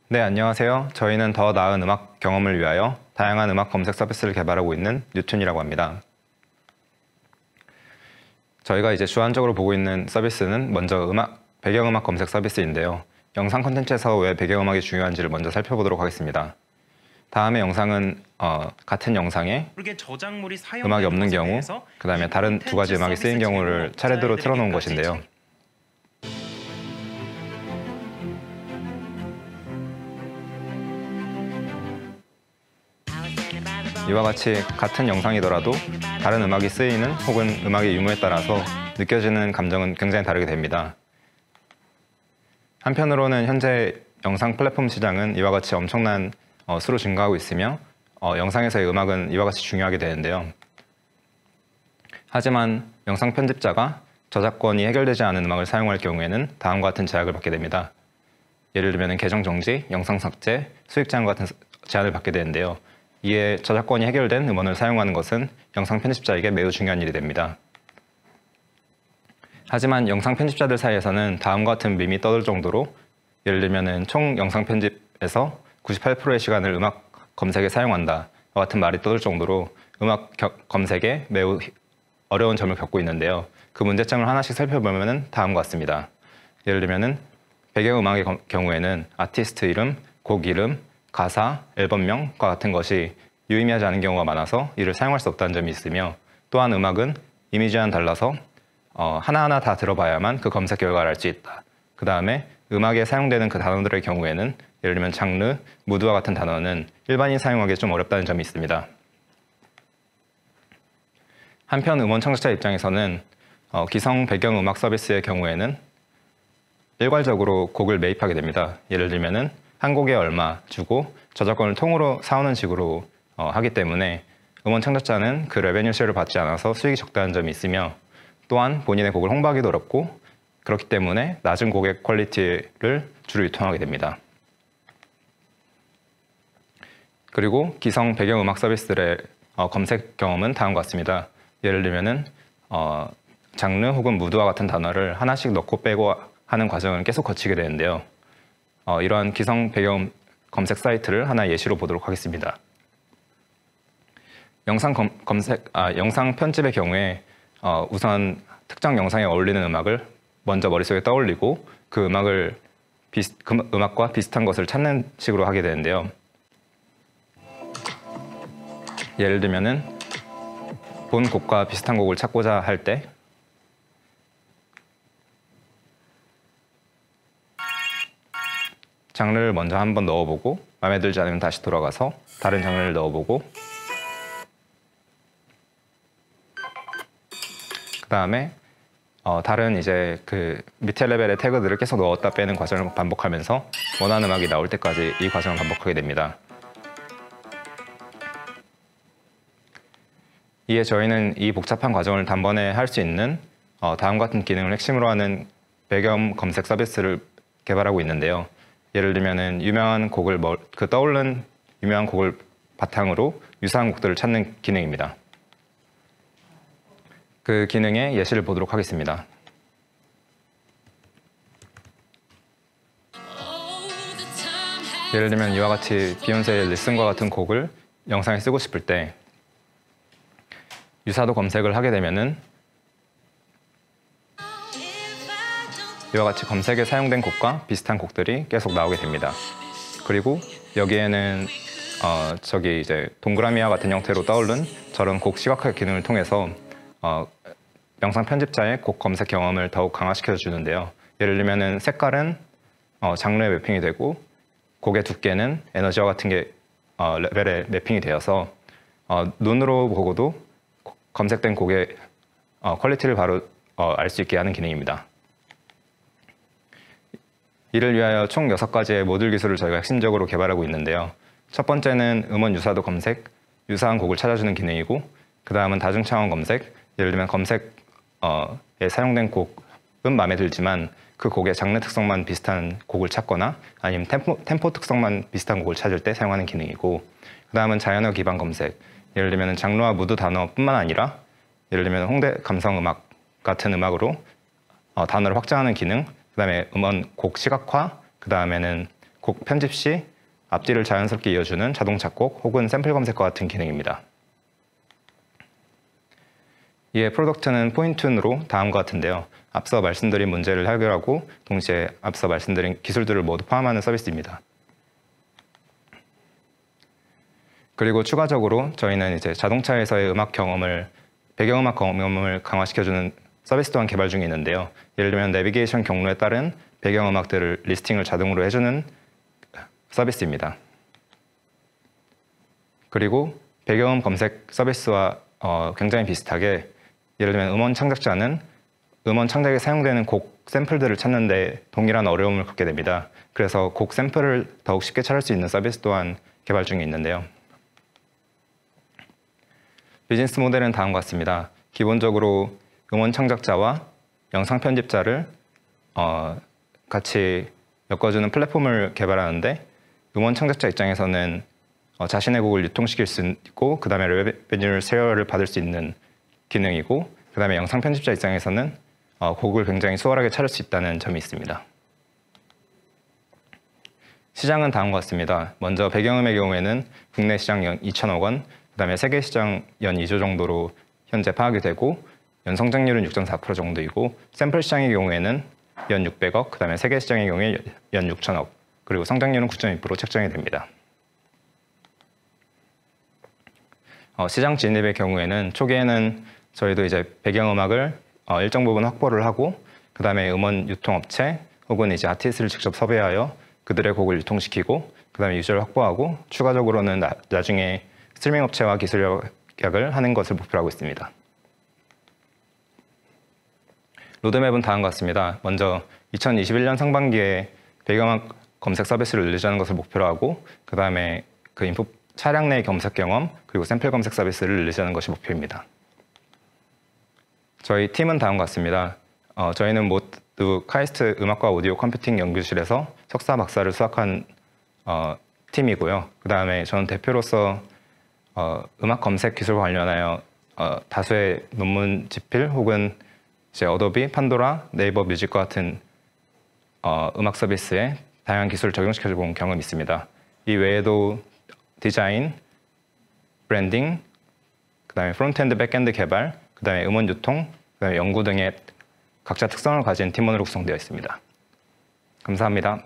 네, 안녕하세요. 저희는 더 나은 음악 경험을 위하여 다양한 음악 검색 서비스를 개발하고 있는 뉴튠이라고 합니다. 저희가 이제 주안적으로 보고 있는 서비스는 먼저 배경음악 검색 서비스인데요. 영상 콘텐츠에서 왜 배경음악이 중요한지를 먼저 살펴보도록 하겠습니다. 다음의 영상은 같은 영상에 음악이 없는 경우, 그 다음에 다른 두 가지 음악이 쓰인 경우를 차례대로 틀어놓은 것인데요. 이와 같이 같은 영상이더라도 다른 음악이 쓰이는 혹은 음악의 유무에 따라서 느껴지는 감정은 굉장히 다르게 됩니다. 한편으로는 현재 영상 플랫폼 시장은 이와 같이 엄청난 수로 증가하고 있으며 영상에서의 음악은 이와 같이 중요하게 되는데요. 하지만 영상 편집자가 저작권이 해결되지 않은 음악을 사용할 경우에는 다음과 같은 제약을 받게 됩니다. 예를 들면 계정 정지, 영상 삭제, 수익 제한 같은 제한을 받게 되는데요. 이에 저작권이 해결된 음원을 사용하는 것은 영상 편집자에게 매우 중요한 일이 됩니다. 하지만 영상 편집자들 사이에서는 다음과 같은 밈이 떠돌 정도로 예를 들면 총 영상 편집에서 98%의 시간을 음악 검색에 사용한다 같은 말이 떠돌 정도로 음악 검색에 매우 어려운 점을 겪고 있는데요. 그 문제점을 하나씩 살펴보면 다음과 같습니다. 예를 들면 배경음악의 경우에는 아티스트 이름, 곡 이름, 가사, 앨범명과 같은 것이 유의미하지 않은 경우가 많아서 이를 사용할 수 없다는 점이 있으며, 또한 음악은 이미지와는 달라서 하나하나 다 들어봐야만 그 검색 결과를 알 수 있다. 그 다음에 음악에 사용되는 그 단어들의 경우에는 예를 들면 장르, 무드와 같은 단어는 일반인 사용하기 좀 어렵다는 점이 있습니다. 한편 음원 창작자 입장에서는 기성 배경음악 서비스의 경우에는 일괄적으로 곡을 매입하게 됩니다. 예를 들면 한 곡에 얼마 주고 저작권을 통으로 사오는 식으로 하기 때문에 음원 창작자는 그 레베뉴 쉐어를 받지 않아서 수익이 적다는 점이 있으며, 또한 본인의 곡을 홍보하기도 어렵고 그렇기 때문에 낮은 곡의 퀄리티를 주로 유통하게 됩니다. 그리고 기성 배경음악 서비스들의 검색 경험은 다음과 같습니다. 예를 들면 장르 혹은 무드와 같은 단어를 하나씩 넣고 빼고 하는 과정을 계속 거치게 되는데요. 이러한 기성 배경 검색 사이트를 하나 예시로 보도록 하겠습니다. 영상 편집의 경우에 우선 특정 영상에 어울리는 음악을 먼저 머릿속에 떠올리고 그 음악과 비슷한 것을 찾는 식으로 하게 되는데요. 예를 들면 본 곡과 비슷한 곡을 찾고자 할 때 장르를 먼저 한번 넣어보고 마음에 들지 않으면 다시 돌아가서 다른 장르를 넣어보고 그 다음에 다른 이제 그 밑에 레벨의 태그들을 계속 넣었다 빼는 과정을 반복하면서 원하는 음악이 나올 때까지 이 과정을 반복하게 됩니다. 이에 저희는 이 복잡한 과정을 단번에 할 수 있는 다음과 같은 기능을 핵심으로 하는 배경 검색 서비스를 개발하고 있는데요. 예를 들면 유명한 곡을 떠오른 유명한 곡을 바탕으로 유사한 곡들을 찾는 기능입니다. 그 기능의 예시를 보도록 하겠습니다. 예를 들면 이와 같이 비욘세의 Listen과 같은 곡을 영상에 쓰고 싶을 때 유사도 검색을 하게 되면은 이와 같이 검색에 사용된 곡과 비슷한 곡들이 계속 나오게 됩니다. 그리고 여기에는 저기 이제 동그라미와 같은 형태로 떠오른 저런 곡 시각화 기능을 통해서 영상 편집자의 곡 검색 경험을 더욱 강화시켜 주는데요. 예를 들면 색깔은 장르에 매핑이 되고 곡의 두께는 에너지와 같은 게 레벨에 매핑이 되어서 눈으로 보고도 검색된 곡의 퀄리티를 바로 알 수 있게 하는 기능입니다. 이를 위하여 총 6가지의 모듈 기술을 저희가 핵심적으로 개발하고 있는데요. 첫 번째는 음원 유사도 검색, 유사한 곡을 찾아주는 기능이고, 그 다음은 다중차원 검색, 예를 들면 검색에 사용된 곡은 마음에 들지만 그 곡의 장르 특성만 비슷한 곡을 찾거나 아니면 템포 특성만 비슷한 곡을 찾을 때 사용하는 기능이고, 그 다음은 자연어 기반 검색, 예를 들면 장르와 무드 단어뿐만 아니라 예를 들면 홍대 감성음악 같은 음악으로 단어를 확장하는 기능, 그 다음에 음원 곡 시각화, 그 다음에는 곡 편집 시 앞뒤를 자연스럽게 이어주는 자동 작곡 혹은 샘플 검색과 같은 기능입니다. 이에 프로덕트는 포인트로 다음과 같은데요. 앞서 말씀드린 문제를 해결하고 동시에 앞서 말씀드린 기술들을 모두 포함하는 서비스입니다. 그리고 추가적으로 저희는 이제 자동차에서의 배경음악 경험을 강화시켜주는 서비스 또한 개발 중에 있는데요. 예를 들면 내비게이션 경로에 따른 배경음악들을 리스팅을 자동으로 해주는 서비스입니다. 그리고 배경음 검색 서비스와 굉장히 비슷하게 예를 들면 음원 창작자는 음원 창작에 사용되는 곡 샘플들을 찾는데 동일한 어려움을 겪게 됩니다. 그래서 곡 샘플을 더욱 쉽게 찾을 수 있는 서비스 또한 개발 중에 있는데요. 비즈니스 모델은 다음과 같습니다. 기본적으로 음원 창작자와 영상 편집자를 같이 엮어주는 플랫폼을 개발하는데 음원 창작자 입장에서는 자신의 곡을 유통시킬 수 있고 그 다음에 레베뉴 쉐어를 받을 수 있는 기능이고 그 다음에 영상 편집자 입장에서는 곡을 굉장히 수월하게 찾을 수 있다는 점이 있습니다. 시장은 다음과 같습니다. 먼저 배경음의 경우에는 국내 시장 연 2천억 원, 그 다음에 세계 시장 연 2조 정도로 현재 파악이 되고 연성장률은 6.4% 정도이고 샘플 시장의 경우에는 연 600억, 그 다음에 세계 시장의 경우에 연 6천억, 그리고 성장률은 9.2% 책정이 됩니다. 시장 진입의 경우에는 초기에는 저희도 이제 배경음악을 일정 부분 확보를 하고 그 다음에 음원 유통업체 혹은 이제 아티스트를 직접 섭외하여 그들의 곡을 유통시키고 그 다음에 유저를 확보하고 추가적으로는 나중에 스트리밍 업체와 기술 협약을 하는 것을 목표로 하고 있습니다. 로드맵은 다음과 같습니다. 먼저 2021년 상반기에 배경음악 검색 서비스를 릴리즈하는 것을 목표로 하고 그 다음에 차량 내 검색 경험 그리고 샘플 검색 서비스를 릴리즈하는 것이 목표입니다. 저희 팀은 다음과 같습니다. 저희는 모두 카이스트 음악과 오디오 컴퓨팅 연구실에서 석사 박사를 수학한 팀이고요. 그 다음에 저는 대표로서 음악 검색 기술 관련하여 다수의 논문 집필 혹은 이제 어도비, 판도라, 네이버 뮤직과 같은 음악 서비스에 다양한 기술을 적용시켜주고 온 경험이 있습니다. 이 외에도 디자인, 브랜딩, 그 다음에 프론트엔드, 백엔드 개발, 그 다음에 음원 유통, 그 다음에 연구 등의 각자 특성을 가진 팀원으로 구성되어 있습니다. 감사합니다.